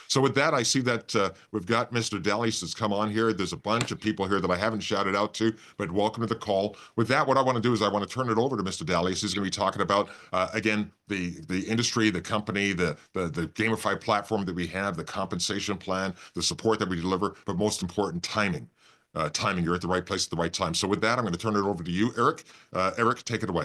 So with that, I see that we've got Mr. Dallas has come on here. There's a bunch of people here that I haven't shouted out to, but welcome to the call. With that, what I want to do is I want to turn it over to Mr. Dallas. He's going to be talking about, again, the industry, the company, the gamified platform that we have, the compensation plan, the support that we deliver, but most important, timing. Timing, you're at the right place at the right time. So with that, I'm going to turn it over to you, Eric. Eric, take it away.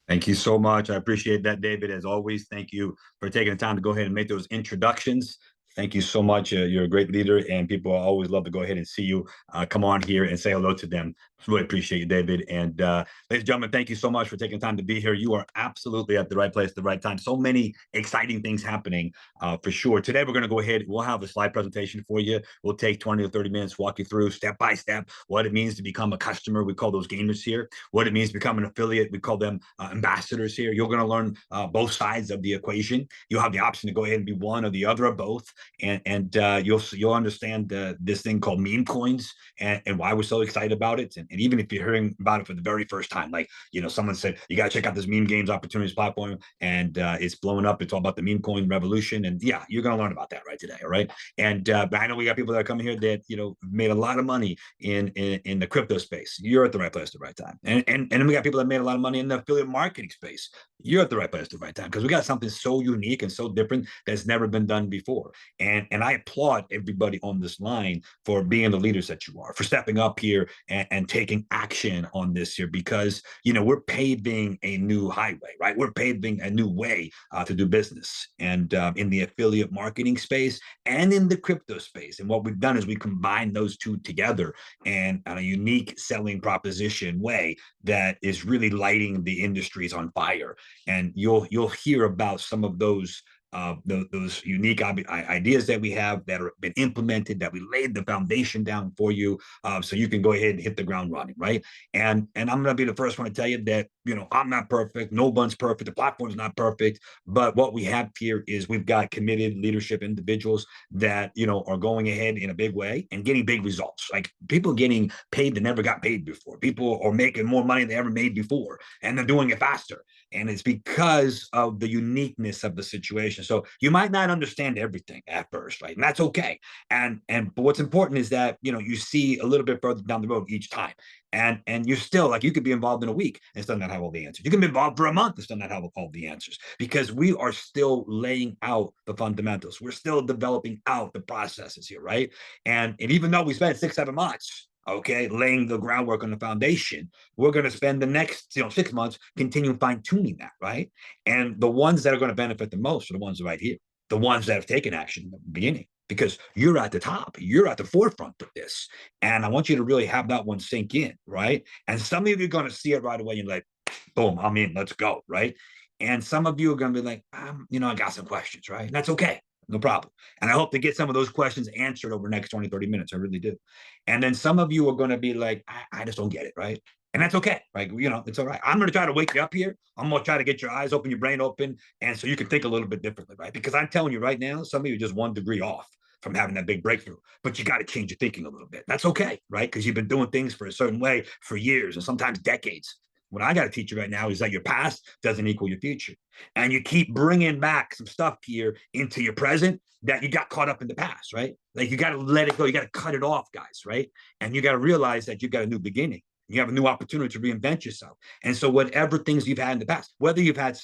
Thank you so much. I appreciate that, David. As always, thank you for taking the time to go ahead and make those introductions. Thank you so much. You're a great leader, and people always love to go ahead and see you. Come on here and say hello to them. Really appreciate you, David. And ladies and gentlemen, thank you so much for taking time to be here. You are absolutely at the right place at the right time. So many exciting things happening for sure. Today, we're going to go ahead. We'll have a slide presentation for you. We'll take 20 to 30 minutes, walk you through step by step what it means to become a customer. We call those gamers here. What it means to become an affiliate. We call them ambassadors here. You're going to learn both sides of the equation. You'll have the option to go ahead and be one or the other of both. And you'll understand this thing called meme coins and why we're so excited about it. And even if you're hearing about it for the very first time, like, someone said, you got to check out this meme games opportunities platform, and it's blowing up. It's all about the meme coin revolution. And yeah, you're going to learn about that right today. All right. And I know we got people that are coming here that, made a lot of money in the crypto space. You're at the right place at the right time. And then we got people that made a lot of money in the affiliate marketing space. You're at the right place at the right time, because we got something so unique and so different that's never been done before. And I applaud everybody on this line for being the leaders that you are, for stepping up here and taking action on this here, because, we're paving a new highway, right? We're paving a new way to do business, and in the affiliate marketing space and in the crypto space. And what we've done is we combine those two together and on a unique selling proposition way that is really lighting the industries on fire. And you'll hear about some of those unique ideas that we have that have been implemented, that we laid the foundation down for you, so you can go ahead and hit the ground running, right? And I'm going to be the first one to tell you that, I'm not perfect. No one's perfect. The platform's not perfect. But what we have here is we've got committed leadership individuals that, are going ahead in a big way and getting big results. Like, people getting paid that never got paid before. People are making more money than they ever made before, and they're doing it faster. And it's because of the uniqueness of the situation. So you might not understand everything at first, right? And that's okay. But what's important is that, you see a little bit further down the road each time. And you're still, like, you could be involved in a week and still not have all the answers. You can be involved for a month and still not have all the answers, because we are still laying out the fundamentals. We're still developing out the processes here, right? And even though we spent 6-7 months, okay, laying the groundwork on the foundation, we're going to spend the next 6 months continuing fine-tuning that, right? And the ones that are going to benefit the most are the ones right here, the ones that have taken action in the beginning, because you're at the top, you're at the forefront of this. And I want you to really have that one sink in, right? And some of you are going to see it right away and like, boom, I'm in, let's go, right? And some of you are going to be like, I got some questions, right? And that's okay. No problem. And I hope to get some of those questions answered over the next 20, 30 minutes. I really do. And then some of you are going to be like, I just don't get it, right? And that's okay. Like, it's all right. I'm going to try to wake you up here. I'm going to try to get your eyes open, your brain open, and so you can think a little bit differently, right? Because I'm telling you right now, some of you are just 1 degree off from having that big breakthrough, but you got to change your thinking a little bit. That's okay, right? Because you've been doing things for a certain way for years and sometimes decades. What I got to teach you right now is that your past doesn't equal your future. And you keep bringing back some stuff here into your present that you got caught up in the past, right? Like, you got to let it go. You got to cut it off, guys, right? And you got to realize that you got a new beginning. You have a new opportunity to reinvent yourself. And so whatever things you've had in the past, whether you've had,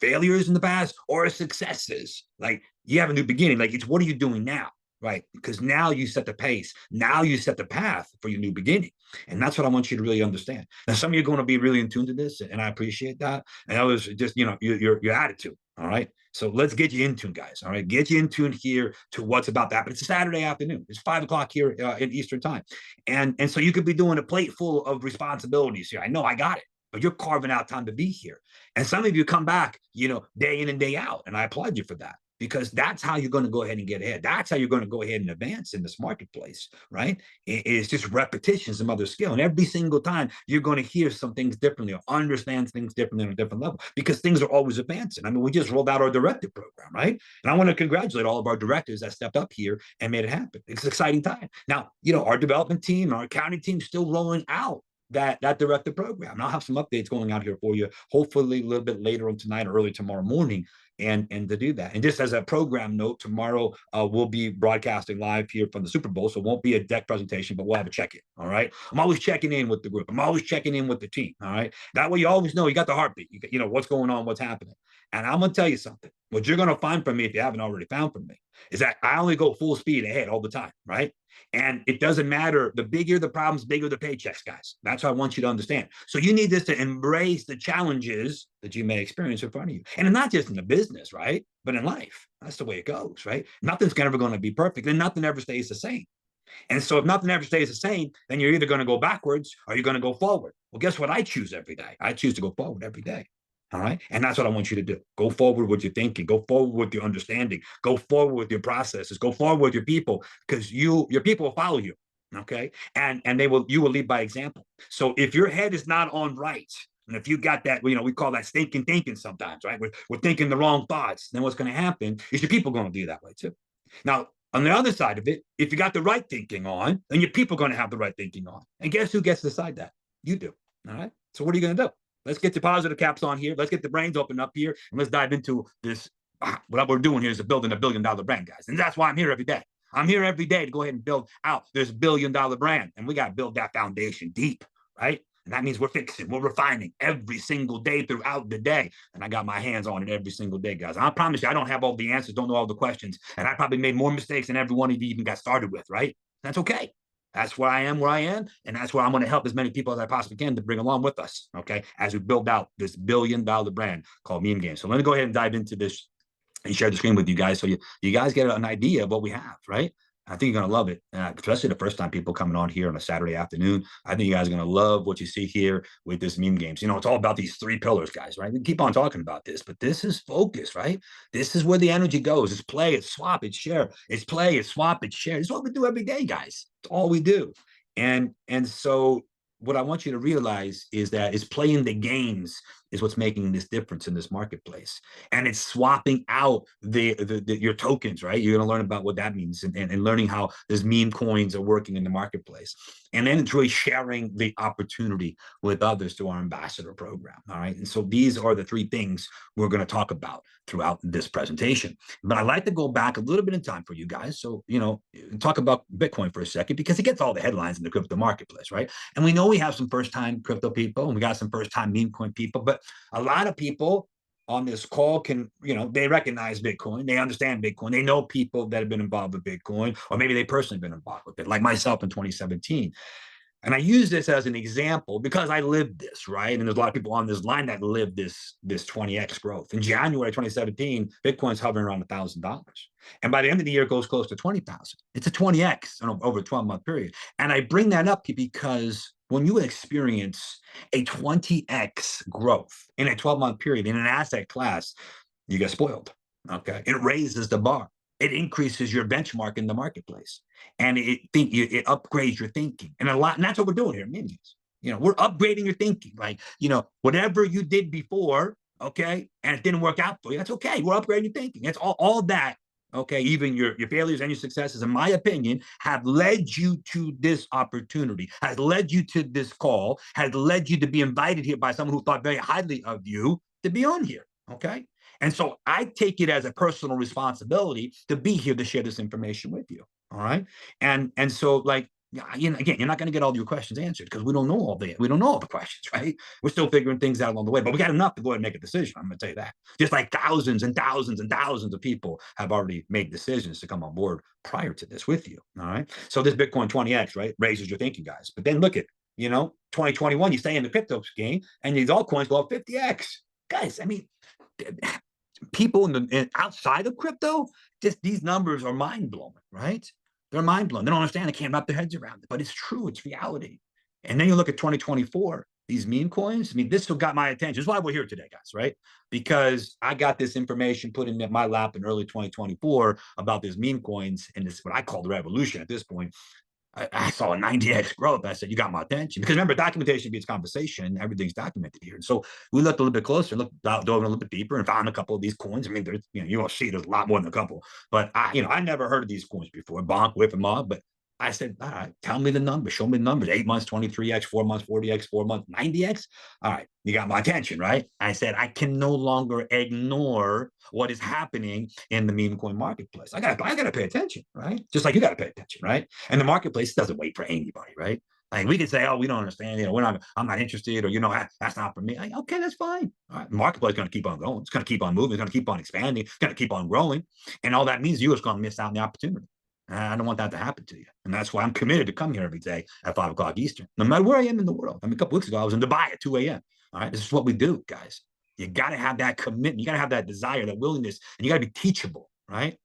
failures in the past or successes, like, you have a new beginning. Like, it's what are you doing now? Right? Because now you set the pace. Now you set the path for your new beginning. And that's what I want you to really understand. Now, some of you are going to be really in tune to this, and I appreciate that. And others, just, your attitude. All right. So let's get you in tune, guys. All right. Get you in tune here to what's about that. But it's a Saturday afternoon. It's 5 o'clock here in Eastern time. And so you could be doing a plate full of responsibilities here. I know I got it, but you're carving out time to be here. And some of you come back, day in and day out. And I applaud you for that, because that's how you're going to go ahead and get ahead. That's how you're going to go ahead and advance in this marketplace, right? It's just repetition, some other skill. And every single time you're going to hear some things differently or understand things differently on a different level, because things are always advancing. I mean, we just rolled out our director program, right? And I want to congratulate all of our directors that stepped up here and made it happen. It's an exciting time. Now, our development team, our accounting team still rolling out that director program. And I'll have some updates going out here for you, hopefully a little bit later on tonight or early tomorrow morning. and to do that. And just as a program note, tomorrow we'll be broadcasting live here from the Super Bowl, so it won't be a deck presentation, but we'll have a check-in. All right, I'm always checking in with the group. I'm always checking in with the team. All right, that way you always know you got the heartbeat. You know what's going on, what's happening. And I'm gonna tell you something. What you're gonna find from me, if you haven't already found from me, is that I only go full speed ahead all the time, right? And it doesn't matter. The bigger the problems, bigger the paychecks, guys. That's what I want you to understand. So you need this to embrace the challenges that you may experience in front of you. And not just in the business, right? But in life. That's the way it goes, right? Nothing's ever going to be perfect, and nothing ever stays the same. And so if nothing ever stays the same, then you're either going to go backwards or you're going to go forward. Well, guess what I choose every day? I choose to go forward every day. All right. And that's what I want you to do. Go forward with your thinking, go forward with your understanding, go forward with your processes, go forward with your people, because your people will follow you. Okay. And you will lead by example. So if your head is not on right, and if you got that, we call that stinking thinking sometimes, right? We're thinking the wrong thoughts, then what's going to happen is your people are going to do that way too. Now, on the other side of it, if you got the right thinking on, then your people are going to have the right thinking on. And guess who gets to decide that? You do. All right. So what are you going to do? Let's get the positive caps on here. Let's get the brains open up here, and let's dive into this. What we're doing here is building $1 billion brand, guys. And that's why I'm here every day. I'm here every day to go ahead and build out this $1 billion brand. And we got to build that foundation deep, right? And that means we're fixing, we're refining every single day throughout the day. And I got my hands on it every single day, guys. I promise you, I don't have all the answers, don't know all the questions. And I probably made more mistakes than every one of you even got started with, right? That's okay. That's where I am, and that's where I'm going to help as many people as I possibly can to bring along with us, okay, as we build out this $1 billion brand called Meme Games. So let me go ahead and dive into this and share the screen with you guys so you guys get an idea of what we have, right? I think you're going to love it, especially the first time people coming on here on a Saturday afternoon. I think you guys are going to love what you see here with this Meme Games. It's all about these 3 pillars, guys, right? We keep on talking about this, but this is focus, right? This is where the energy goes. It's play, it's swap, it's share. It's play, it's swap, it's share. It's what we do every day, guys. It's all we do. And so what I want you to realize is that is playing the games is what's making this difference in this marketplace. And it's swapping out your tokens, right? You're going to learn about what that means and learning how these meme coins are working in the marketplace. And then it's really sharing the opportunity with others through our ambassador program. All right. And so these are the 3 things we're going to talk about throughout this presentation. But I'd like to go back a little bit in time for you guys. So, talk about Bitcoin for a second, because it gets all the headlines in the crypto marketplace, right? And we know we have some first-time crypto people and we got some first-time meme coin people, but a lot of people on this call can, they recognize Bitcoin, they understand Bitcoin, they know people that have been involved with Bitcoin, or maybe they personally been involved with it, like myself in 2017. And I use this as an example because I lived this, right? And there's a lot of people on this line that lived this 20x growth. In January 2017, Bitcoin's hovering around $1,000. And by the end of the year, it goes close to 20,000. It's a 20x over a 12-month period. And I bring that up because when you experience a 20x growth in a 12-month period in an asset class, you get spoiled, okay? It raises the bar. It increases your benchmark in the marketplace, and it upgrades your thinking, and that's what we're doing here, minions. We're upgrading your thinking, like whatever you did before, okay, and it didn't work out for you. That's okay. We're upgrading your thinking. It's all that, okay. Even your failures and your successes, in my opinion, have led you to this opportunity, has led you to this call, has led you to be invited here by someone who thought very highly of you to be on here, okay. And so I take it as a personal responsibility to be here to share this information with you. All right. And so, like, again, you're not going to get all your questions answered because we don't know all the questions, right? We're still figuring things out along the way, but we got enough to go ahead and make a decision. I'm going to tell you that. Just like thousands and thousands and thousands of people have already made decisions to come on board prior to this with you. All right. So this Bitcoin 20x, right, raises your thinking, guys. But then look at, 2021, you stay in the crypto game and these altcoins go up 50x. Guys, I mean, people outside of crypto, just these numbers are mind blowing, right? They're mind blowing. They don't understand. They can't wrap their heads around it, but it's true. It's reality. And then you look at 2024, these meme coins. I mean, this got my attention. This is why we're here today, guys, right? Because I got this information put in my lap in early 2024 about these meme coins, and this what I call the revolution at this point. I saw a 90x growth. I said, you got my attention. Because remember, documentation beats conversation. Everything's documented here. And so we looked a little bit closer, dove a little bit deeper, and found a couple of these coins. I mean, there's, you will see there's a lot more than a couple. But I never heard of these coins before. Bonk, Whip, and Mob. But I said, all right, tell me the numbers. Show me the numbers. 8 months, 23x, 4 months, 40x, 4 months, 90x. All right, you got my attention, right? I said, I can no longer ignore what is happening in the meme coin marketplace. I gotta pay attention, right? Just like you gotta pay attention, right? And the marketplace doesn't wait for anybody, right? Like we could say, oh, we don't understand, I'm not interested, or that's not for me. Okay, that's fine. All right, the marketplace is going to keep on going. It's going to keep on moving. It's going to keep on expanding. It's going to keep on growing, and all that means you're just going to miss out on the opportunity. I don't want that to happen to you. And that's why I'm committed to come here every day at 5 o'clock Eastern, no matter where I am in the world. I mean, a couple weeks ago, I was in Dubai at 2 a.m. All right. This is what we do, guys. You got to have that commitment. You got to have that desire, that willingness, and you got to be teachable, right?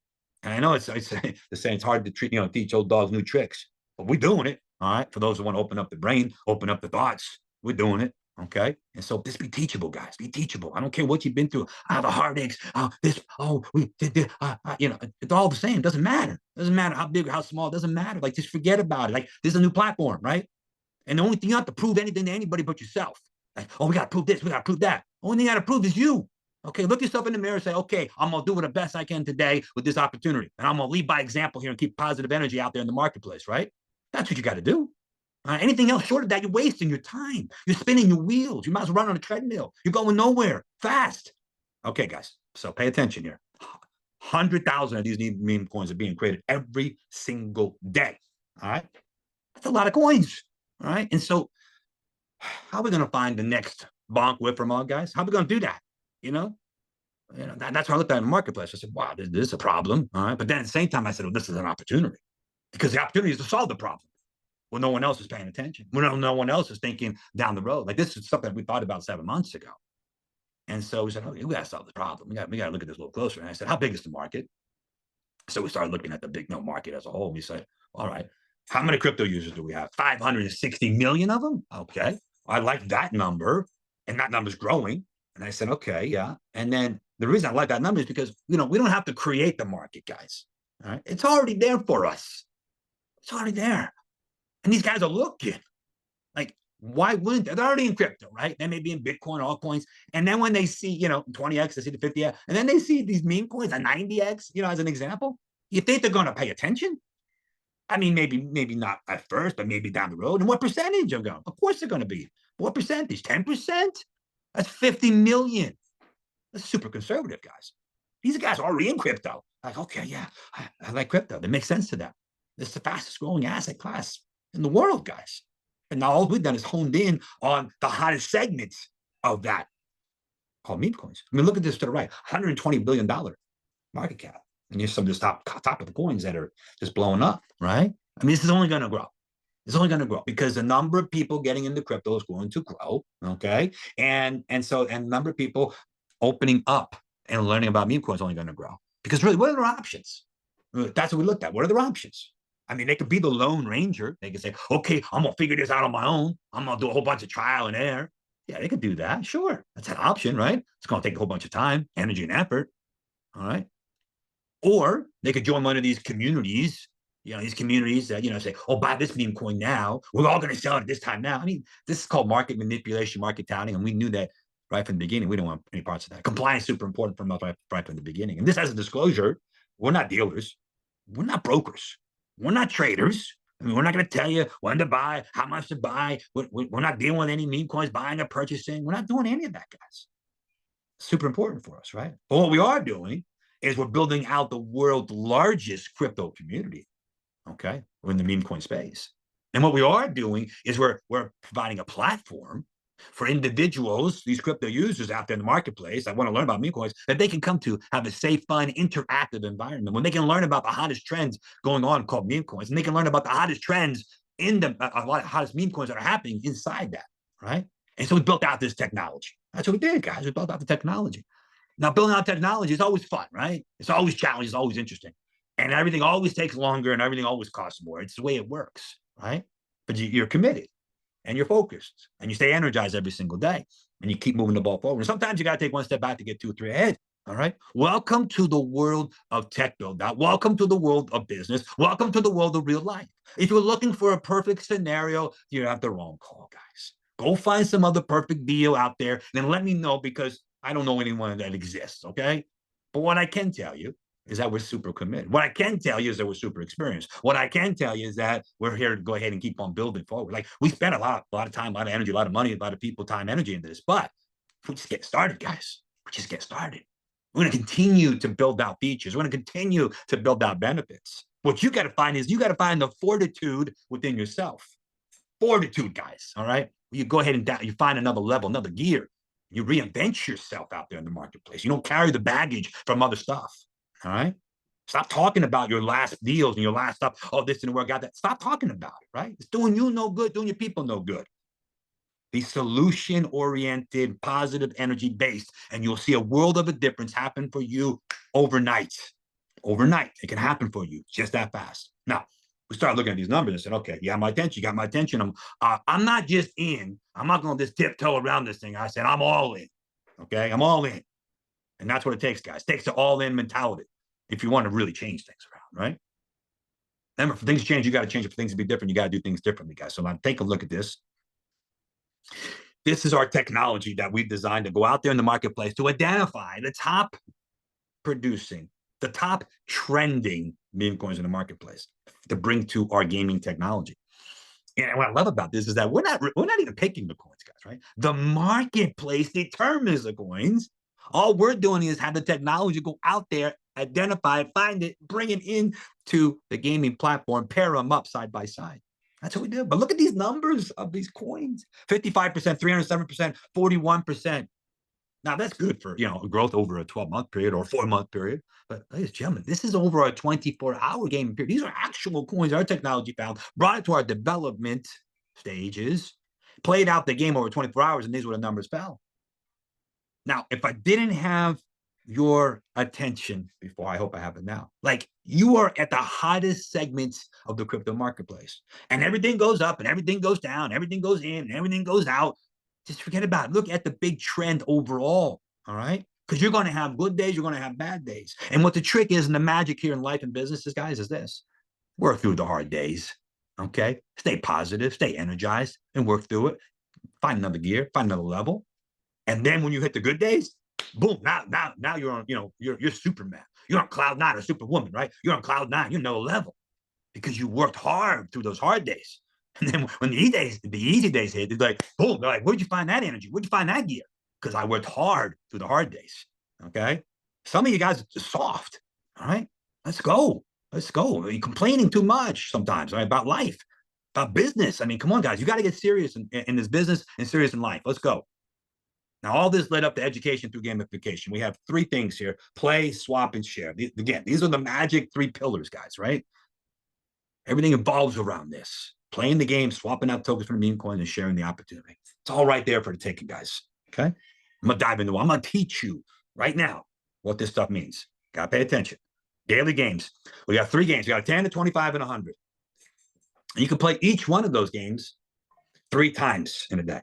And I know it's the saying it's hard to teach old dogs new tricks, but we're doing it. All right. For those who want to open up the brain, open up the thoughts, we're doing it. Okay. And so just be teachable, guys. Be teachable. I don't care what you've been through. The heartaches. We did this. It's all the same. It doesn't matter. It doesn't matter how big or how small. It doesn't matter. Like, just forget about it. Like, this is a new platform, right? And the only thing you have to prove anything to anybody but yourself. Like, oh, we got to prove this. We got to prove that. The only thing you got to prove is you. Okay, look yourself in the mirror and say, okay, I'm going to do the best I can today with this opportunity. And I'm going to lead by example here and keep positive energy out there in the marketplace, right? That's what you got to do. Anything else short of that, you're wasting your time. You're spinning your wheels. You might as well run on a treadmill. You're going nowhere fast. Okay, guys, so pay attention here. 100,000 of these meme coins are being created every single day. All right, that's a lot of coins. All right, and so how are we going to find the next bonk whip from all guys? How are we going to do that? That's why I looked at the marketplace. I said, wow, this is a problem. All right, but then at the same time, I said, well, this is an opportunity, because the opportunity is to solve the problem. Well, no one else is paying attention. Well, no one else is thinking down the road. Like, this is stuff that we thought about 7 months ago. And so we said, okay, we got to solve the problem. We got to look at this a little closer. And I said, how big is the market? So we started looking at the big market as a whole. We said, all right, how many crypto users do we have? 560 million of them. Okay, I like that number, and that number's growing. And I said, okay, yeah. And then the reason I like that number is because we don't have to create the market, guys. All right, it's already there for us. It's already there. And these guys are looking. Like, why wouldn't they? They're already in crypto, right? They may be in Bitcoin, altcoins. And then when they see, 20x, they see the 50x, and then they see these meme coins, a 90x, as an example, you think they're going to pay attention? I mean, maybe not at first, but maybe down the road. And what percentage are going? Of course they're going to be. What percentage? 10%? That's 50 million. That's super conservative, guys. These guys are already in crypto. Like, okay, yeah, I like crypto. That makes sense to them. It's the fastest growing asset class in the world, guys. And now all we've done is honed in on the hottest segments of that, called meme coins. I mean, look at this to the right, $120 billion market cap. And here's some of the top of the coins that are just blowing up, right? I mean, this is only going to grow. It's only going to grow because the number of people getting into crypto is going to grow, okay? And the number of people opening up and learning about meme coins is only going to grow. Because really, what are their options? That's what we looked at. What are their options? I mean, they could be the Lone Ranger. They could say, okay, I'm going to figure this out on my own. I'm going to do a whole bunch of trial and error. Yeah, they could do that. Sure. That's an option, right? It's going to take a whole bunch of time, energy, and effort. All right. Or they could join one of these communities, these communities that, say, oh, buy this meme coin now. We're all going to sell it at this time now. I mean, this is called market manipulation, market touting. And we knew that right from the beginning. We don't want any parts of that. Compliance is super important for us right from the beginning. And this has a disclosure. We're not dealers. We're not brokers. We're not traders. I mean, we're not going to tell you when to buy, how much to buy. We're not dealing with any meme coins, buying or purchasing. We're not doing any of that, guys. Super important for us, right? But what we are doing is we're building out the world's largest crypto community, okay? We're in the meme coin space. And what we are doing is we're providing a platform for individuals, these crypto users out there in the marketplace that want to learn about meme coins, that they can come to have a safe, fun, interactive environment when they can learn about the hottest trends going on called meme coins, and they can learn about the hottest trends in a lot of hottest meme coins that are happening inside that, right? And so we built out this technology. That's what we did, guys. We built out the technology. Now, building out technology is always fun, right? It's always challenging, it's always interesting. And everything always takes longer and everything always costs more. It's the way it works, right? But you're committed and you're focused and you stay energized every single day and you keep moving the ball forward. And sometimes you got to take one step back to get 2 or 3 ahead. All right. Welcome to the world of tech build out. Welcome to the world of business. Welcome to the world of real life. If you're looking for a perfect scenario, you're at the wrong call, guys. Go find some other perfect deal out there. Then let me know, because I don't know anyone that exists. Okay. But what I can tell you is that we're super committed. What I can tell you is that we're super experienced. What I can tell you is that we're here to go ahead and keep on building forward. Like, we spent a lot of time, a lot of energy, a lot of money, a lot of people, time, energy into this. But we just get started, guys. We just get started. We're going to continue to build out features. We're going to continue to build out benefits. What you got to find is you got to find the fortitude within yourself. Fortitude, guys. All right. You go ahead and you find another level, another gear. You reinvent yourself out there in the marketplace. You don't carry the baggage from other stuff. All right. Stop talking about your last deals and your last stuff. Oh, this didn't work out. That. Stop talking about it. Right. It's doing you no good, doing your people no good. Be solution oriented, positive energy based, and you'll see a world of a difference happen for you overnight. Overnight, it can happen for you just that fast. Now, we started looking at these numbers and said, okay, you got my attention, you got my attention. I'm not just in, I'm not going to just tiptoe around this thing. I said, I'm all in. Okay, I'm all in. And that's what it takes, guys. It takes the all in mentality if you want to really change things around, right? Remember, for things to change, you got to change it. For things to be different, you got to do things differently, guys. So now take a look at this. This is our technology that we've designed to go out there in the marketplace to identify the top producing, the top trending meme coins in the marketplace to bring to our gaming technology. And what I love about this is that we're not even picking the coins, guys, right? The marketplace determines the coins. All we're doing is have the technology go out there, identify it, find it, bring it into the gaming platform, pair them up side by side. That's what we do. But look at these numbers of these coins: 55%, 307%, 41%. Now that's good for growth over a 12-month period or a 4-month period. But ladies and gentlemen, this is over a 24-hour gaming period. These are actual coins our technology found, brought it to our development stages, played out the game over 24 hours, and these were the numbers fell. Now, if I didn't have your attention before, I hope I have it now. Like, you are at the hottest segments of the crypto marketplace, and everything goes up and everything goes down, everything goes in and everything goes out. Just forget about it. Look at the big trend overall. All right. Because you're going to have good days, you're going to have bad days. And what the trick is, and the magic here in life and businesses, guys, is this: work through the hard days. Okay. Stay positive, stay energized, and work through it. Find another gear, find another level. And then when you hit the good days, boom, now you're on, you're Superman. You're on cloud nine or Superwoman, right? You're on cloud nine, you're another level because you worked hard through those hard days. And then when the easy days hit, it's like, boom, they're like, where'd you find that energy? Where'd you find that gear? Because I worked hard through the hard days. Okay. Some of you guys are just soft. All right. Let's go. Let's go. You're complaining too much sometimes, right? About life, about business. I mean, come on, guys. You got to get serious in this business and serious in life. Let's go. Now, all this led up to education through gamification. We have 3 things here: play, swap, and share. Again, these are the magic 3 pillars, guys, right? Everything evolves around this: playing the game, swapping out tokens for the meme coin, and sharing the opportunity. It's all right there for the taking, guys. Okay. I'm going to dive into it. I'm going to teach you right now what this stuff means. Got to pay attention. Daily games. We got 3 games. We got a 10, a 25, and 100. And you can play each one of those games 3 times in a day.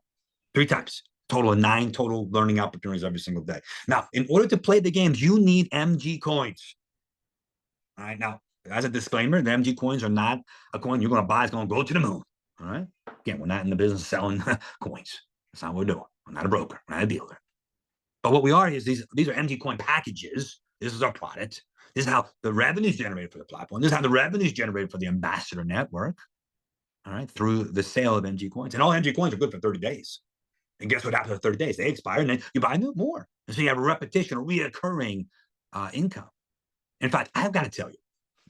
3 times. Total of 9 total learning opportunities every single day. Now, in order to play the games, you need MG coins. All right. Now, as a disclaimer, the MG coins are not a coin you're going to buy. It's going to go to the moon. All right. Again, we're not in the business of selling coins. That's not what we're doing. We're not a broker. We're not a dealer. But what we are is these are MG coin packages. This is our product. This is how the revenue is generated for the platform. This is how the revenue is generated for the ambassador network. All right. Through the sale of MG coins. And all MG coins are good for 30 days. And guess what happens after 30 days? They expire, and then you buy more. And so you have a repetition, a reoccurring income. In fact, I've got to tell you,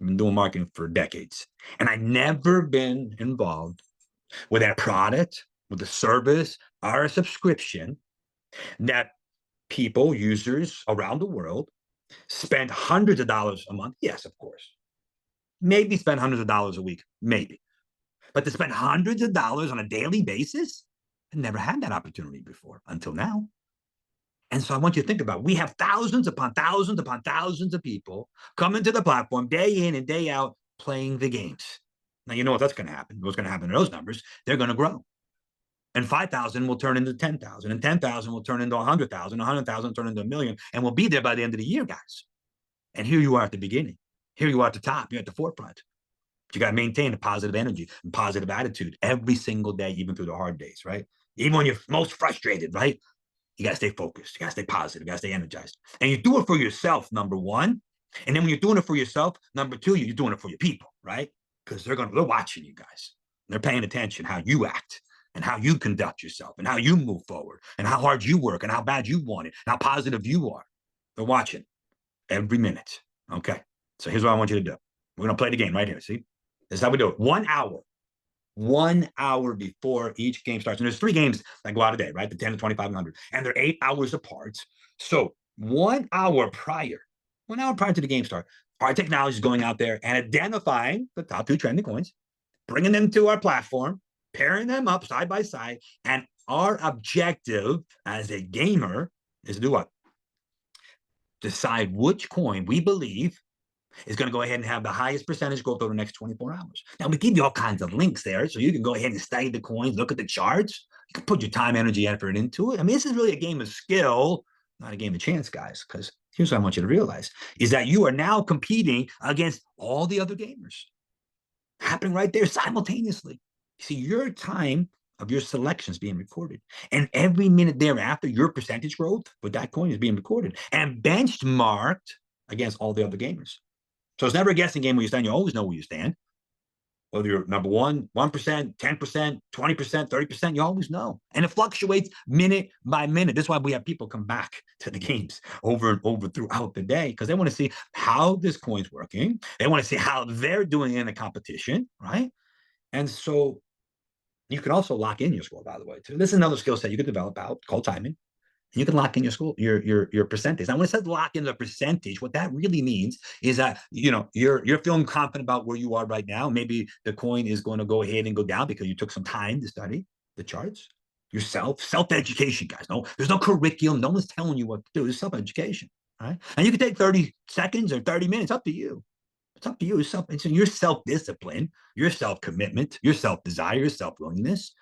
I've been doing marketing for decades, and I've never been involved with a product, with a service, or a subscription that people, users around the world, spend hundreds of dollars a month. Yes, of course. Maybe spend hundreds of dollars a week. Maybe. But to spend hundreds of dollars on a daily basis, I never had that opportunity before until now. And so I want you to think about it. We have thousands upon thousands upon thousands of people coming to the platform day in and day out playing the games. Now, you know what that's going to happen. What's going to happen to those numbers? They're going to grow. And 5,000 will turn into 10,000, and 10,000 will turn into 100,000, 100,000 will turn into a million, and we'll be there by the end of the year, guys. And here you are at the beginning. Here you are at the top. You're at the forefront. But you got to maintain a positive energy and positive attitude every single day, even through the hard days, right? Even when you're most frustrated, right? You got to stay focused. You got to stay positive. You got to stay energized. And you do it for yourself, number one. And then when you're doing it for yourself, number two, you're doing it for your people, right? Because they're watching you guys. They're paying attention how you act and how you conduct yourself and how you move forward and how hard you work and how bad you want it and how positive you are. They're watching every minute. Okay. So here's what I want you to do. We're going to play the game right here. See? This is how we do it. 1 hour before each game starts. And there's 3 games that go out a day, right? The 10 to 25 and 100. And they're 8 hours apart. So 1 hour prior to the game start, our technology is going out there and identifying the top 2 trending coins, bringing them to our platform, pairing them up side by side. And our objective as a gamer is to do what? Decide which coin we believe is going to go ahead and have the highest percentage growth over the next 24 hours. Now, we give you all kinds of links there, so you can go ahead and study the coins, look at the charts. You can put your time, energy, effort into it. I mean, this is really a game of skill, not a game of chance, guys, because here's what I want you to realize, is that you are now competing against all the other gamers, happening right there simultaneously. See, your time of your selection is being recorded. And every minute thereafter, your percentage growth with that coin is being recorded and benchmarked against all the other gamers. So it's never a guessing game where you stand. You always know where you stand. Whether you're number 1%, 10%, 20%, 30%, you always know. And it fluctuates minute by minute. That's why we have people come back to the games over and over throughout the day, because they want to see how this coin's working. They want to see how they're doing in the competition, right? And so you can also lock in your score, by the way, too. This is another skill set you can develop out called timing. You can lock in your percentage. Now, when it says lock in the percentage, what that really means is that you're feeling confident about where you are right now. Maybe the coin is going to go ahead and go down because you took some time to study the charts. Self-education, guys. No, there's no curriculum. No one's telling you what to do. It's self-education, right? And you can take 30 seconds or 30 minutes. Up to you. It's up to you. It's your self-discipline, your self-commitment, your self-desire, your self-willingness.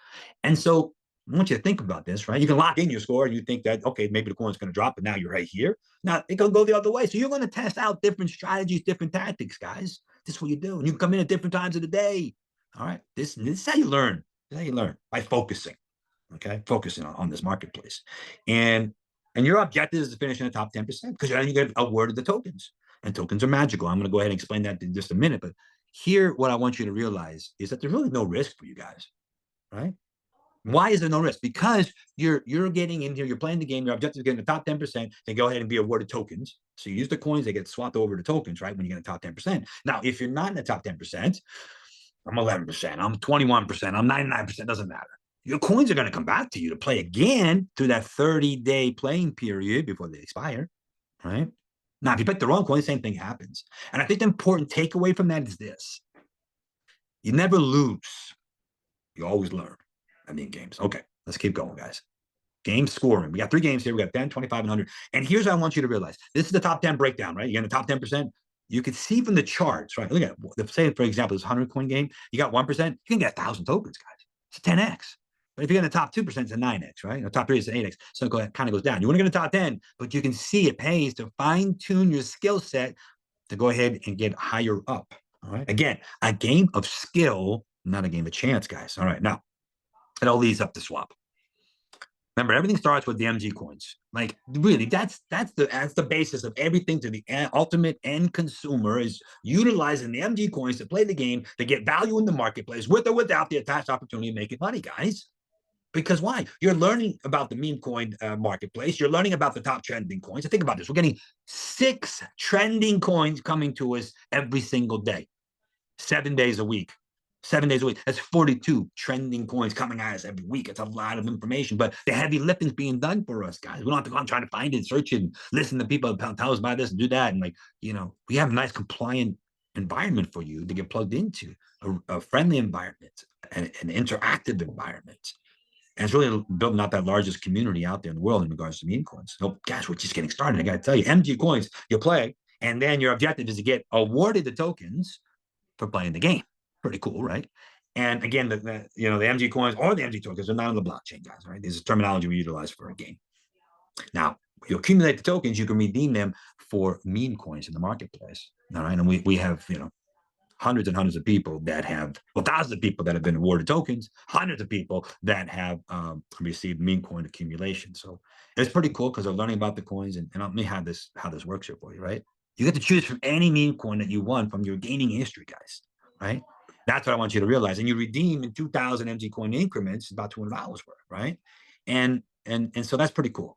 And so I want you to think about this, right? You can lock in your score and you think that, okay, maybe the coin's going to drop, but now you're right here. Now it can go the other way. So you're going to test out different strategies, different tactics, guys. This is what you do. And you can come in at different times of the day. All right. This is how you learn. This is how you learn, by focusing. Okay. Focusing on this marketplace. And your objective is to finish in the top 10% because then you get awarded the tokens. And tokens are magical. I'm going to go ahead and explain that in just a minute. But here, what I want you to realize is that there's really no risk for you guys, right? Why is there no risk? Because you're getting in here, you're playing the game, your objective is getting the top 10%, they go ahead and be awarded tokens. So you use the coins, they get swapped over to tokens, right? When you get the top 10%. Now, if you're not in the top 10%, I'm 11%, I'm 21%, I'm 99%, doesn't matter. Your coins are going to come back to you to play again through that 30-day playing period before they expire, right? Now, if you pick the wrong coin, same thing happens. And I think the important takeaway from that is this. You never lose. You always learn. I mean, games. Okay, let's keep going, guys. Game scoring. We got 3 games here. We got 10, 25, and 100. And here's what I want you to realize. This is the top 10 breakdown, right? You get the top 10%. You can see from the charts, right? Look at it. Say, for example, this 100 coin game, you got 1%, you can get 1,000 tokens, guys. It's a 10x. But if you're in the top 2%, it's a 9x, right? The top 3 is an 8x. So it kind of goes down. You want to get the top 10, but you can see it pays to fine tune your skill set to go ahead and get higher up. All right. Again, a game of skill, not a game of chance, guys. All right. Now, it all leads up to swap. Remember, everything starts with the MG coins. Like, really, that's the basis of everything. To the ultimate end consumer is utilizing the MG coins to play the game, to get value in the marketplace, with or without the attached opportunity of making money, guys. Because why? You're learning about the meme coin marketplace. You're learning about the top trending coins. So think about this. We're getting 6 trending coins coming to us every single day, 7 days a week. 7 days a week. That's 42 trending coins coming at us every week. It's a lot of information, but the heavy lifting's being done for us, guys. We don't have to go and try to find it, search it, and listen to people tell us about this and do that. And we have a nice compliant environment for you to get plugged into, a friendly environment, an interactive environment. And it's really building out that largest community out there in the world in regards to meme coins. So, gosh, we're just getting started. I got to tell you, MG coins, you play, and then your objective is to get awarded the tokens for playing the game. Pretty cool, right? And again, the MG coins or the MG tokens are not on the blockchain, guys. Right? This is terminology we utilize for a game. Now, you accumulate the tokens, you can redeem them for meme coins in the marketplace. All right, and we have hundreds and hundreds of people that have, thousands of people that have been awarded tokens, hundreds of people that have received meme coin accumulation. So it's pretty cool because they're learning about the coins, and let me how this works here for you, right? You get to choose from any meme coin that you want from your gaming history, guys. Right? That's what I want you to realize. And you redeem in 2,000 MG coin increments, about $200 worth, right? And so that's pretty cool.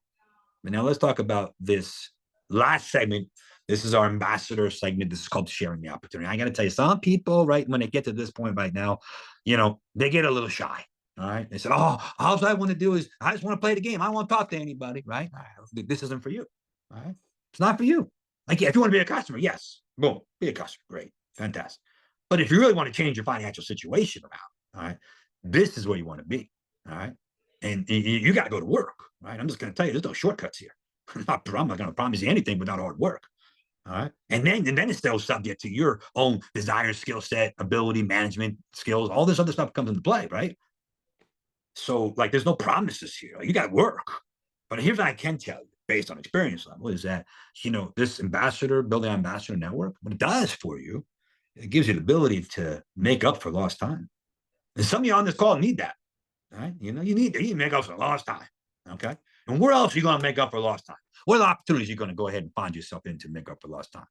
But now let's talk about this last segment. This is our ambassador segment. This is called sharing the opportunity. I got to tell you, some people, right, when they get to this point right now, they get a little shy. All right. They said, oh, all I want to do is I just want to play the game. I don't want to talk to anybody. Right. This isn't for you. All right. It's not for you. Like, yeah, if you want to be a customer, yes. Boom. Be a customer. Great. Fantastic. But if you really want to change your financial situation around, all right, this is where you want to be. All right. And you got to go to work. Right. I'm just going to tell you, there's no shortcuts here. I'm not going to promise you anything without hard work. All right. And then it's still subject to your own desire, skill set, ability, management skills. All this other stuff comes into play, right? So, like, there's no promises here. Like, you got to work. But here's what I can tell you, based on experience level, is that, this building ambassador network, what it does for you, it gives you the ability to make up for lost time. And some of you on this call need that. Right? You need to make up for lost time. Okay. And where else are you going to make up for lost time? What are the opportunities you're going to go ahead and find yourself in to make up for lost time?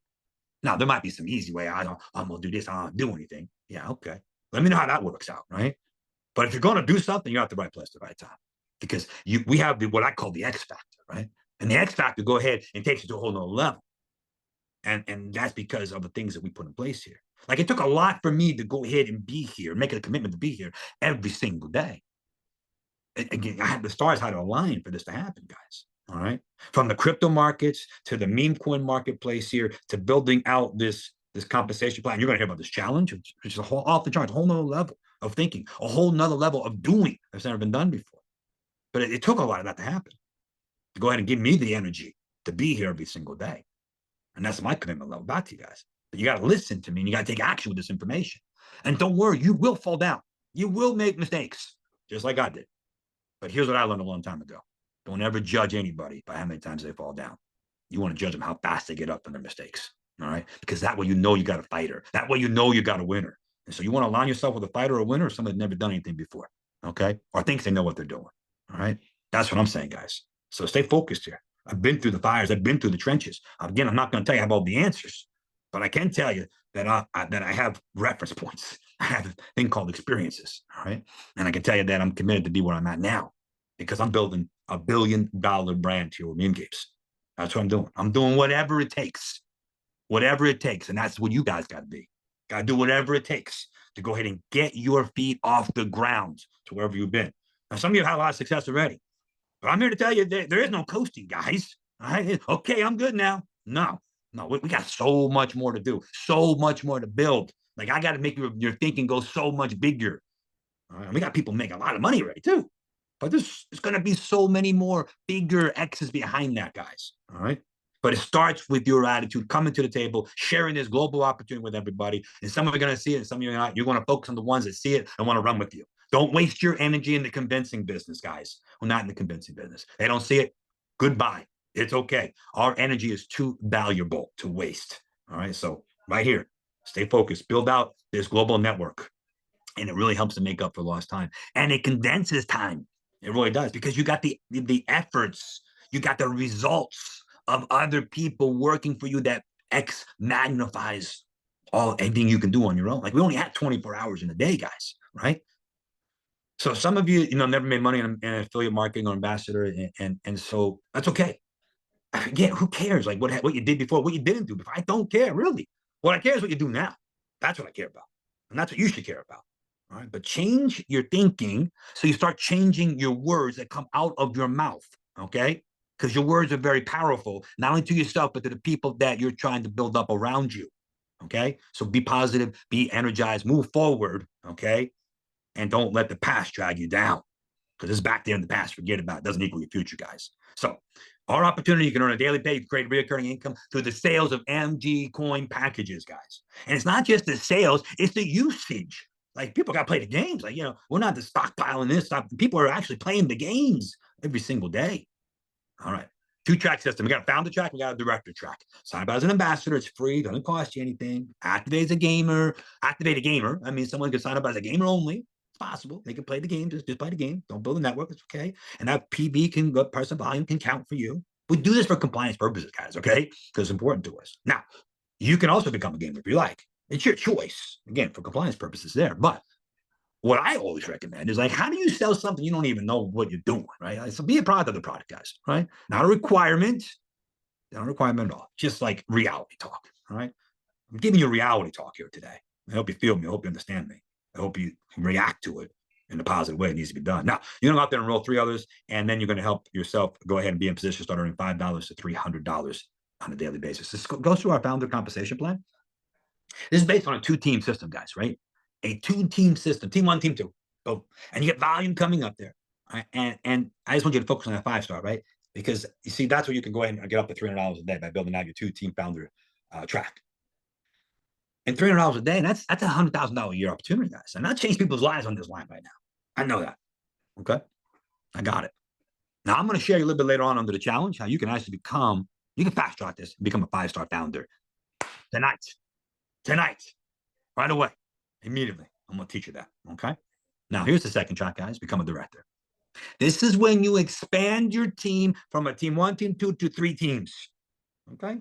Now, there might be some easy way. I'm going to do this. I don't do anything. Yeah. Okay. Let me know how that works out. Right. But if you're going to do something, you're at the right place at the right time, because we have what I call the X factor. Right. And the X factor go ahead and takes you to a whole nother level. And that's because of the things that we put in place here. Like, it took a lot for me to go ahead and be here, make a commitment to be here every single day. Again, the stars had to align for this to happen, guys. All right. From the crypto markets to the meme coin marketplace here to building out this compensation plan. You're going to hear about this challenge, which is a whole off the charts, a whole nother level of thinking, a whole nother level of doing that's never been done before. But it took a lot of that to happen, to go ahead and give me the energy to be here every single day. And that's my commitment level back to you guys. But you got to listen to me and you got to take action with this information. And don't worry, you will fall down. You will make mistakes, just like I did. But here's what I learned a long time ago. Don't ever judge anybody by how many times they fall down. You want to judge them how fast they get up from their mistakes. All right. Because that way you got a fighter. That way you got a winner. And so you want to align yourself with a fighter or a winner, or somebody that's never done anything before. Okay. Or thinks they know what they're doing. All right. That's what I'm saying, guys. So stay focused here. I've been through the fires. I've been through the trenches. Again, I'm not going to tell you I have all the answers, but I can tell you that I have reference points. I have a thing called experiences. All right. And I can tell you that I'm committed to be where I'm at now, because I'm building a $1 billion brand here with Meme Games. That's what I'm doing. I'm doing whatever it takes. Whatever it takes. And that's what you guys got to be. Got to do whatever it takes to go ahead and get your feet off the ground to wherever you've been. Now, some of you have had a lot of success already. But I'm here to tell you there is no coasting, guys. All right. Okay, I'm good now. No, we got so much more to do, so much more to build. Like, I got to make your thinking go so much bigger. All right. We got people making a lot of money already, too. But there's going to be so many more bigger X's behind that, guys. All right. But it starts with your attitude, coming to the table, sharing this global opportunity with everybody. And some of you are going to see it, and some of you are not. You're going to focus on the ones that see it and want to run with you. Don't waste your energy in the convincing business, guys. We're not in the convincing business. They don't see it. Goodbye. It's okay. Our energy is too valuable to waste. All right. So right here, stay focused, build out this global network. And it really helps to make up for lost time. And it condenses time. It really does, because you got the efforts, you got the results of other people working for you that X magnifies anything you can do on your own. Like, we only had 24 hours in a day, guys, right? So some of you, never made money in affiliate marketing or ambassador, and so that's okay. Again, who cares? Like, what you did before, what you didn't do before. I don't care, really. What I care is what you do now. That's what I care about, and that's what you should care about. All right, but change your thinking so you start changing your words that come out of your mouth. Okay, because your words are very powerful, not only to yourself but to the people that you're trying to build up around you. Okay, so be positive, be energized, move forward. Okay, and don't let the past drag you down, because it's back there in the past. Forget about it. It doesn't equal your future, guys. So our opportunity, you can earn a daily pay, you can create recurring income through the sales of MG coin packages, guys. And it's not just the sales, it's the usage. Like, people got to play the games. Like, we're not just stockpiling this stuff. People are actually playing the games every single day. All right. 2-track system. We got a founder track, we got a director track. Sign up as an ambassador. It's free, doesn't cost you anything. Activate as a gamer. Activate a gamer. I mean, someone can sign up as a gamer only. Possible. They can play the game, just play the game. Don't build a network. It's okay. And that PV person volume can count for you. We do this for compliance purposes, guys, okay? Because it's important to us. Now, you can also become a gamer if you like. It's your choice. Again, for compliance purposes there. But what I always recommend is like, how do you sell something you don't even know what you're doing, right? So be a product of the product, guys, right? Not a requirement, not a requirement at all. Just like reality talk, all right? I'm giving you reality talk here today. I hope you feel me. I hope you understand me. I hope you react to it in a positive way. It needs to be done. Now, you're going to go out there and roll 3 others, and then you're going to help yourself go ahead and be in position to start earning $5 to $300 on a daily basis. This goes through our founder compensation plan. This is based on a 2-team system, guys, right? A 2-team system, team 1, team 2. Oh, and you get volume coming up there. Right? And I just want you to focus on that 5-star, right? Because you see, that's where you can go ahead and get up to $300 a day by building out your 2-team founder track. And $300 a day, and that's a $100,000 a year opportunity, guys. And that changed people's lives on this line right now. I know that. Okay, I got it. Now I'm going to share you a little bit later on under the challenge how you can actually you can fast track this and become a 5-star founder tonight, right away, immediately. I'm going to teach you that. Okay. Now here's the second track, guys. Become a director. This is when you expand your team from a team 1, team 2 to 3 teams. Okay.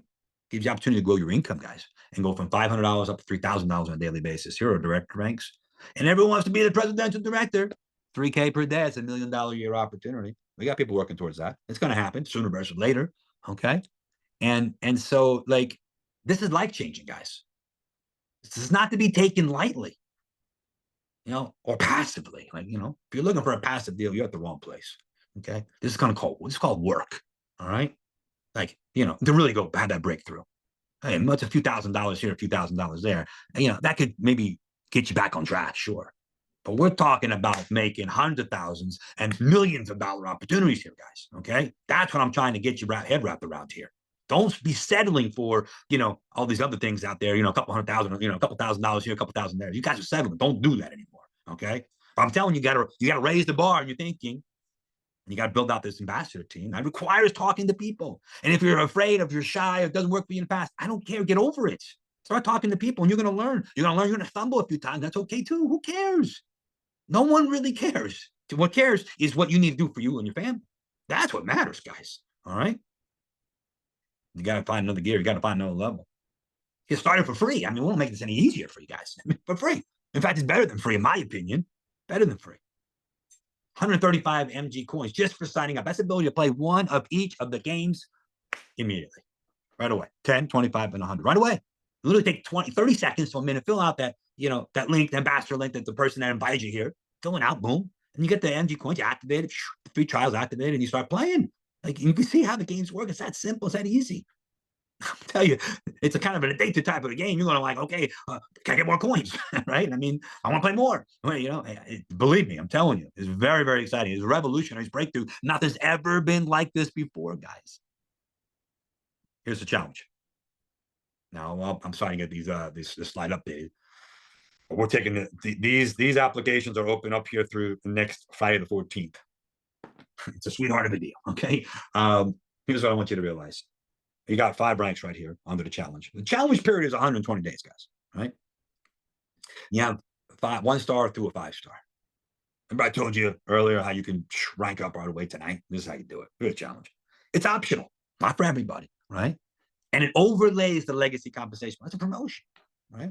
Gives you opportunity to grow your income, guys, and go from $500 up to $3,000 on a daily basis. Here are director ranks, and everyone wants to be the presidential director. $3K per day. It's $1 million a year opportunity. We got people working towards that. It's going to happen sooner versus later. Okay, and so like this is life changing, guys. This is not to be taken lightly, or passively. Like if you're looking for a passive deal, you're at the wrong place. Okay, this is called work. All right, like to really go have that breakthrough. Hey, it's a few $1,000s here, a few $1,000s there. That could maybe get you back on track, sure. But we're talking about making hundreds of thousands and millions of dollar opportunities here, guys. Okay, that's what I'm trying to get your head wrapped around here. Don't be settling for all these other things out there. A couple $100,000, a couple $1,000s here, a couple $1,000 there. You guys are settling. Don't do that anymore. Okay, but I'm telling you, you gotta raise the bar in your thinking. You got to build out this ambassador team. That requires talking to people. And if you're afraid, if you're shy, if it doesn't work for you in the past, I don't care. Get over it. Start talking to people, and you're going to learn. You're going to learn. You're going to stumble a few times. That's okay too. Who cares? No one really cares. What cares is what you need to do for you and your family. That's what matters, guys. All right. You got to find another gear. You got to find another level. Get started for free. I mean, we won't make this any easier for you guys. For free. In fact, it's better than free, in my opinion. Better than free. 135 MG coins just for signing up. That's the ability to play one of each of the games immediately, right away. 10, 25, and 100, right away. Literally take 30 seconds to a minute, fill out that, that link, the ambassador link that the person that invited you here, fill it out, boom. And you get the MG coins, you activate it, the free trials activated, and you start playing. Like you can see how the games work. It's that simple, it's that easy. I'll tell you, it's a kind of an addictive type of a game. You're going to like, okay, can I get more coins? Right? I mean, I want to play more. Well, believe me, I'm telling you, it's very, very exciting. It's a revolutionary, it's breakthrough. Nothing's ever been like this before, guys. Here's the challenge. Now, I'm starting to get this slide updated. We're taking these applications are open up here through the next Friday the 14th. It's a sweetheart of a deal. Okay. Here's what I want you to realize. You got 5 ranks right here under the challenge. The challenge period is 120 days, guys. Right? You have 1-star through a 5-star. Remember I told you earlier how you can rank up right away tonight? This is how you do it. Here's a challenge. It's optional, not for everybody, right? And it overlays the legacy compensation. That's a promotion, right?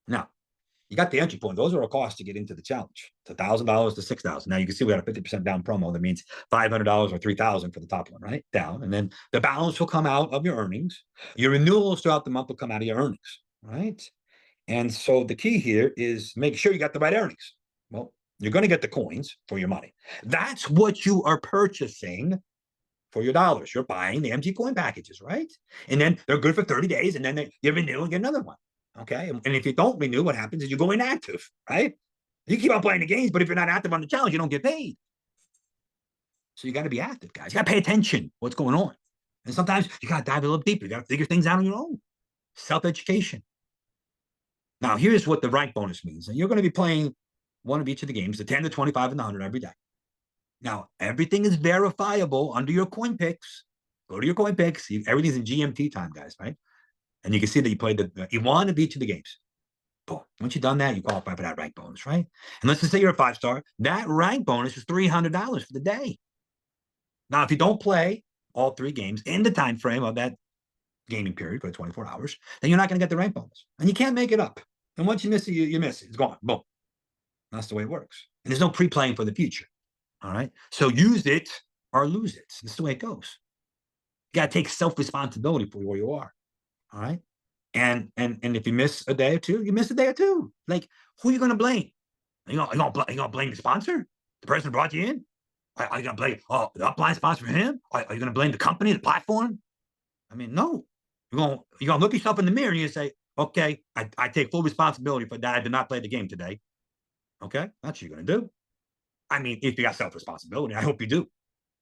Now, you got the entry point. Those are a cost to get into the challenge. It's $1,000 to $6,000. Now you can see we got a 50% down promo. That means $500 or $3,000 for the top one, right? Down. And then the balance will come out of your earnings. Your renewals throughout the month will come out of your earnings, right? And so the key here is make sure you got the right earnings. Well, you're going to get the coins for your money. That's what you are purchasing for your dollars. You're buying the MG coin packages, right? And then they're good for 30 days, and then you renew and get another one. Okay. And if you don't renew, what happens is you go inactive, right? You keep on playing the games, but if you're not active on the challenge, you don't get paid. So you got to be active, guys. You got to pay attention what's going on. And sometimes you got to dive a little deeper. You got to figure things out on your own. Self-education. Now, here's what the rank bonus means. And you're going to be playing one of each of the games, the 10, the 25, and the 100 every day. Now, everything is verifiable under your coin picks. Go to your coin picks. Everything's in GMT time, guys, right? And you can see that you played you won of each of the games. Boom. Once you've done that, you qualify for that rank bonus, right? And let's just say you're a 5-star. That rank bonus is $300 for the day. Now, if you don't play, all 3 games in the time frame of that gaming period for 24 hours, then you're not going to get the rank bonus. And you can't make it up. And once you miss it, you miss it. It's gone. Boom. That's the way it works. And there's no pre-playing for the future. All right. So use it or lose it. This is the way it goes. You got to take self-responsibility for where you are. All right. And if you miss a day or two, you miss a day or two. Like, who are you going to blame? Are you gonna blame the sponsor? The person who brought you in? Are you going to blame the upline sponsor for him? Are you going to blame the company, the platform? I mean, no. You're gonna look yourself in the mirror and you say, okay, I take full responsibility for that. I did not play the game today. Okay, that's what you're gonna do. I mean, if you got self-responsibility, I hope you do.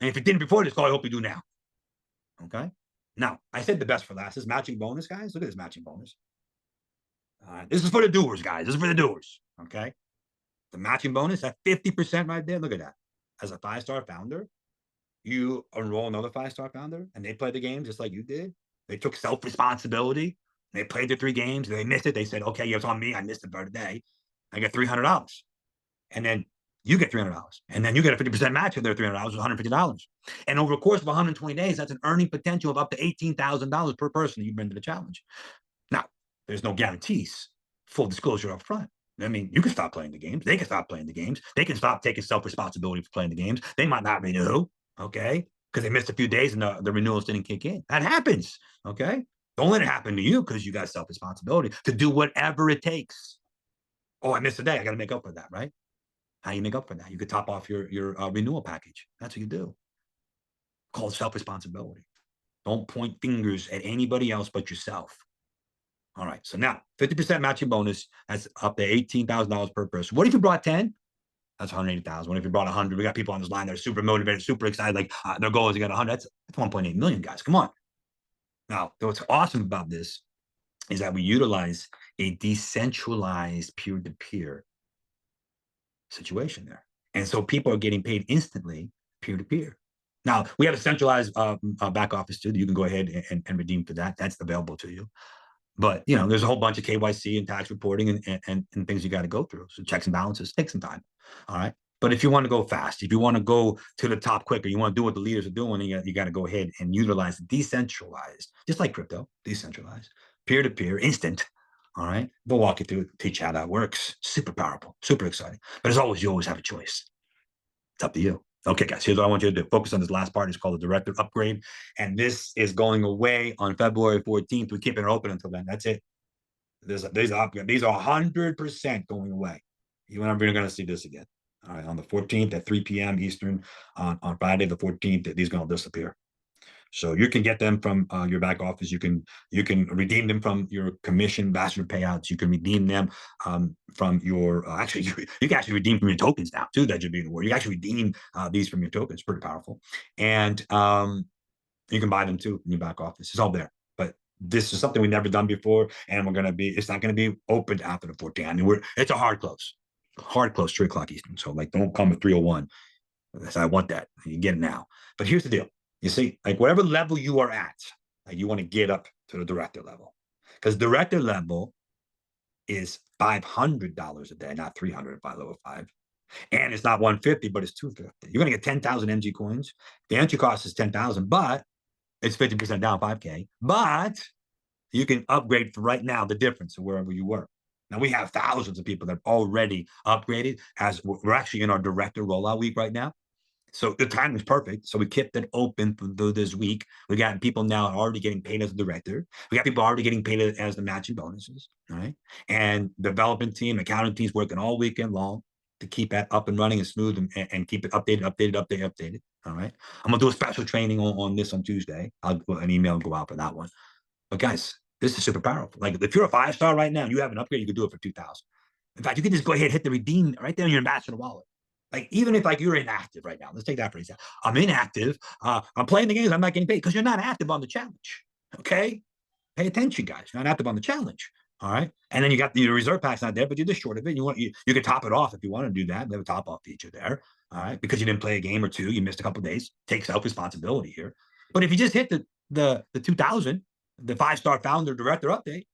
And if you didn't before this call, I hope you do now. Okay. Now, I said the best for last. This matching bonus, guys. Look at this matching bonus. This is for the doers, guys. This is for the doers. Okay. The matching bonus at 50% right there. Look at that. As a 5-star founder, you enroll another 5-star founder and they play the game just like you did. They took self-responsibility. They played the 3 games. They missed it. They said, okay, it was on me. I missed it for today. I get $300. And then you get $300. And then you get a 50% match of their $300, $150. And over the course of 120 days, that's an earning potential of up to $18,000 per person that you bring to the challenge. Now, there's no guarantees. Full disclosure up front. I mean, you can stop playing the games. They can stop playing the games. They can stop taking self-responsibility for playing the games. They might not renew, okay? Because they missed a few days and the renewals didn't kick in. That happens, okay? Don't let it happen to you because you got self-responsibility to do whatever it takes. Oh, I missed a day. I got to make up for that, right? How you make up for that? You could top off your renewal package. That's what you do. Called self-responsibility. Don't point fingers at anybody else but yourself. All right. So now 50% matching bonus. That's up to $18,000 per person. What if you brought 10? That's 180,000. What if you brought 100? We got people on this line that are super motivated, super excited. Like their goal is to get 100. That's 1.8 million, guys. Come on. Now, what's awesome about this is that we utilize a decentralized peer-to-peer situation there. And so people are getting paid instantly peer-to-peer. Now, we have a centralized back office too that you can go ahead and redeem for that. That's available to you. But, you know, there's a whole bunch of KYC and tax reporting and things you got to go through. So checks and balances take some time. All right. But if you want to go fast, if you want to go to the top quicker, you want to do what the leaders are doing, you got to go ahead and utilize decentralized, just like crypto, decentralized, peer-to-peer, instant. All right. We'll walk you through, teach you how that works. Super powerful, super exciting. But as always, you always have a choice. It's up to you. Okay, guys, here's what I want you to do. Focus on this last part. It's called the director upgrade. And this is going away on February 14th. We're keeping it open until then. That's it. These are 100% going away. You're never going to see this again. All right, on the 14th at 3 p.m. Eastern, on Friday the 14th, these are going to disappear. So you can get them from your back office. You can redeem them from your commission ambassador payouts. You can redeem them from your actually you can actually redeem from your tokens now too. That should be the word. You can actually redeem these from your tokens. Pretty powerful. And you can buy them too in your back office. It's all there. But this is something we've never done before, and it's not going to be opened after the 14th. I mean, it's a hard close, 3:00 Eastern. So like, don't come at 3:01. I want that. You get it now. But here's the deal. You see, like whatever level you are at, like you want to get up to the director level, because director level is $500 a day, not 300 by level 5, and it's not 150, but it's 250. You're gonna get 10,000 MG coins. The entry cost is 10,000, but it's 50% down, 5K. But you can upgrade for right now the difference of wherever you were. Now we have thousands of people that have already upgraded. As we're actually in our director rollout week right now. So the time is perfect. So we kept it open for this week. We got people now already getting paid as a director. We got people already getting paid as the matching bonuses. All right. And development team, accounting teams working all weekend long to keep that up and running and smooth and keep it updated. All right. I'm going to do a special training on this on Tuesday. I'll put an email and go out for that one. But guys, this is super powerful. Like if you're a 5-star right now, you have an upgrade, you could do it for 2,000. In fact, you can just go ahead and hit the redeem right there in your ambassador wallet. Like even if like you're inactive right now, let's take that for example. I'm inactive. I'm playing the games. I'm not getting paid because you're not active on the challenge. Okay, pay attention, guys. You're not active on the challenge. All right, and then you got the reserve pack's not there, but you're just short of it. You can top it off if you want to do that. They have a top off feature there. All right, because you didn't play a game or two, you missed a couple of days. Take self responsibility here. But if you just hit the 2,000, the 5-star founder director update,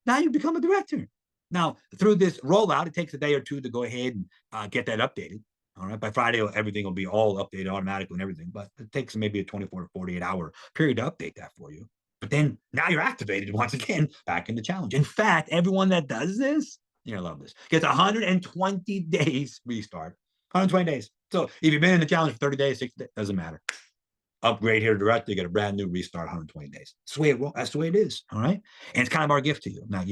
now you become a director. Now, through this rollout, it takes a day or two to go ahead and get that updated. All right. By Friday, everything will be all updated automatically and everything. But it takes maybe a 24 to 48 hour period to update that for you. But then now you're activated once again back in the challenge. In fact, everyone that does this, you're gonna love this, gets 120 days restart. 120 days. So if you've been in the challenge for 30 days, 60 days, doesn't matter. Upgrade here directly, get a brand new restart 120 days. That's the way it is. All right. And it's kind of our gift to you. Now,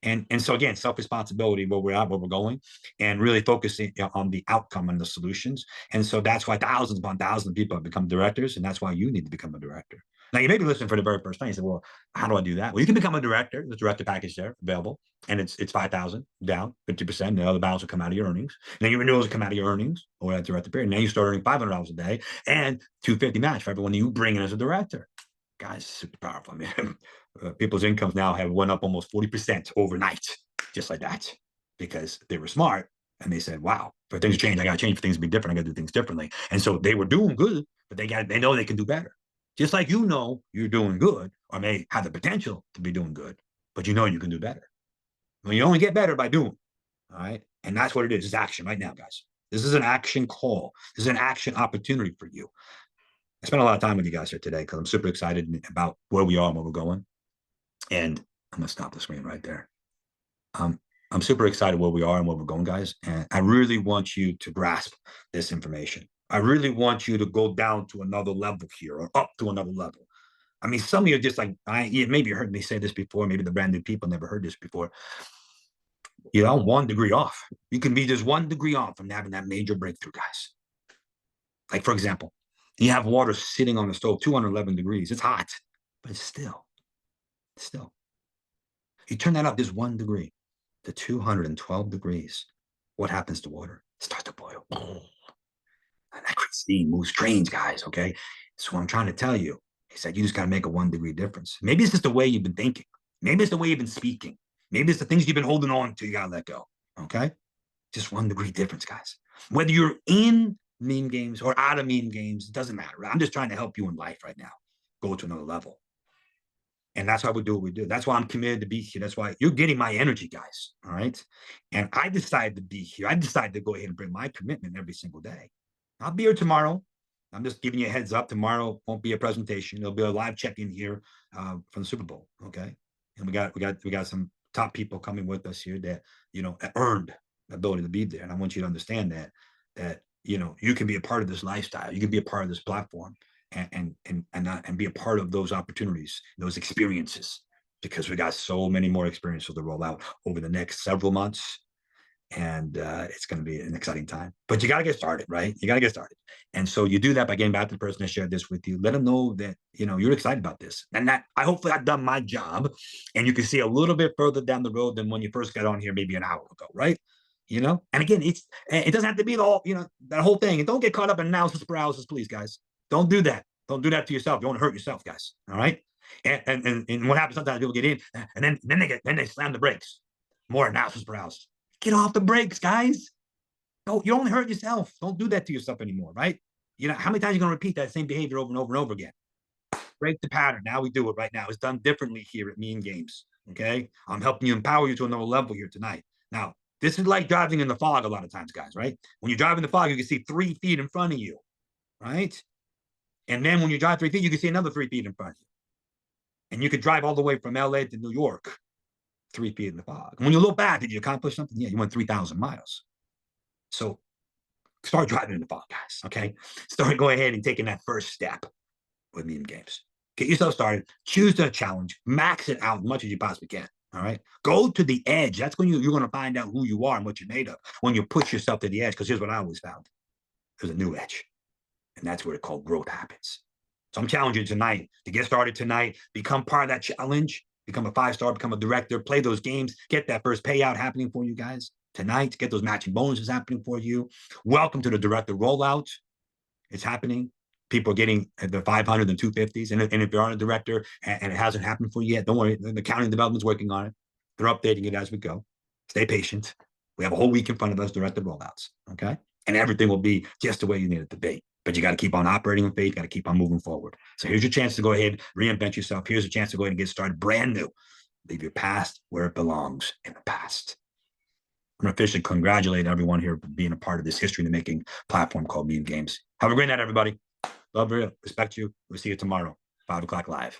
and so again, self-responsibility, where we're at, where we're going, and really focusing on the outcome and the solutions. And so that's why thousands upon thousands of people have become directors, and that's why you need to become a director. Now, you may be listening for the very first time. You say, well, how do I do that? Well, you can become a director. There's a director package there available, and it's 5,000 down, 50%. The other balance will come out of your earnings. And then your renewals will come out of your earnings or that director period. And then you start earning $500 a day and 250 match for everyone you bring in as a director. Guys, super powerful, man. People's incomes now have went up almost 40% overnight, just like that, because they were smart and they said, wow, for things to change, I got to change. For things to be different, I got to do things differently. And so they were doing good, but they know they can do better. Just like you're doing good or may have the potential to be doing good, but you can do better. Well, you only get better by doing. All right. And that's what it is. It's action right now, guys. This is an action call. This is an action opportunity for you. I spent a lot of time with you guys here today because I'm super excited about where we are and where we're going. And I'm going to stop the screen right there. I'm super excited where we are and where we're going, guys. And I really want you to grasp this information. I really want you to go down to another level here or up to another level. I mean, some of you are just like, maybe you heard me say this before. Maybe the brand new people never heard this before. 1 degree off. You can be just 1 degree off from having that major breakthrough, guys. Like, for example, you have water sitting on the stove, 211 degrees. It's hot, but it's still. You turn that up just 1 degree to 212 degrees. What happens to water? It starts to boil. And that steam moves trains, guys, okay? So what I'm trying to tell you is that you just got to make a 1 degree difference. Maybe it's just the way you've been thinking. Maybe it's the way you've been speaking. Maybe it's the things you've been holding on to, you got to let go, okay? Just 1 degree difference, guys. Whether you're in meme games or out of meme games, it doesn't matter. I'm just trying to help you in life right now. Go to another level. And that's why we do what we do. That's why I'm committed to be here. That's why you're getting my energy, guys. All right. And I decided to be here. I decided to go ahead and bring my commitment every single day. I'll be here tomorrow. I'm just giving you a heads up. Tomorrow won't be a presentation. There'll be a live check-in here from the Super Bowl. Okay. And we got some top people coming with us here that, earned the ability to be there. And I want you to understand that you can be a part of this lifestyle. You can be a part of this platform. And be a part of those opportunities, those experiences, because we got so many more experiences to roll out over the next several months. And it's going to be an exciting time. But you got to get started, right? You got to get started. And so you do that by getting back to the person that shared this with you. Let them know that, you're excited about this. And that hopefully I've done my job. And you can see a little bit further down the road than when you first got on here, maybe an hour ago, right? And again, it doesn't have to be the whole, that whole thing. And don't get caught up in analysis paralysis, please, guys. Don't do that. Don't do that to yourself. You want to hurt yourself, guys. All right. And what happens sometimes, people get in and then they slam the brakes. More analysis paralysis. Get off the brakes, guys. You only hurt yourself. Don't do that to yourself anymore, right? How many times are you going to repeat that same behavior over and over and over again? Break the pattern. Now we do it right now. It's done differently here at Meme Games. Okay. I'm helping you empower you to another level here tonight. Now, this is like driving in the fog a lot of times, guys, right? When you drive in the fog, you can see 3 feet in front of you, right? And then when you drive 3 feet, you can see another 3 feet in front of you. And you could drive all the way from LA to New York, 3 feet in the fog. And when you look back, did you accomplish something? Yeah, you went 3,000 miles. So start driving in the fog, guys, okay? Start going ahead and taking that first step with Meme Games. Get yourself started. Choose the challenge. Max it out as much as you possibly can, all right? Go to the edge. That's when you're going to find out who you are and what you're made of, when you push yourself to the edge, because here's what I always found. There's a new edge. And that's where it's called growth happens. So I'm challenging you tonight to get started tonight, become part of that challenge, become a 5-star, become a director, play those games, get that first payout happening for you guys tonight, get those matching bonuses happening for you. Welcome to the director rollout. It's happening. People are getting the 500 and 250s. And if you're on a director and it hasn't happened for you yet, don't worry. The accounting development's working on it. They're updating it as we go. Stay patient. We have a whole week in front of us, director rollouts. Okay. And everything will be just the way you need it to be. But you got to keep on operating in faith. You got to keep on moving forward. So here's your chance to go ahead, reinvent yourself. Here's a chance to go ahead and get started brand new. Leave your past where it belongs, in the past. I'm officially congratulate everyone here for being a part of this history in the making platform called Meme Games. Have a great night, everybody. Love you, respect you. We'll see you tomorrow, 5 o'clock live.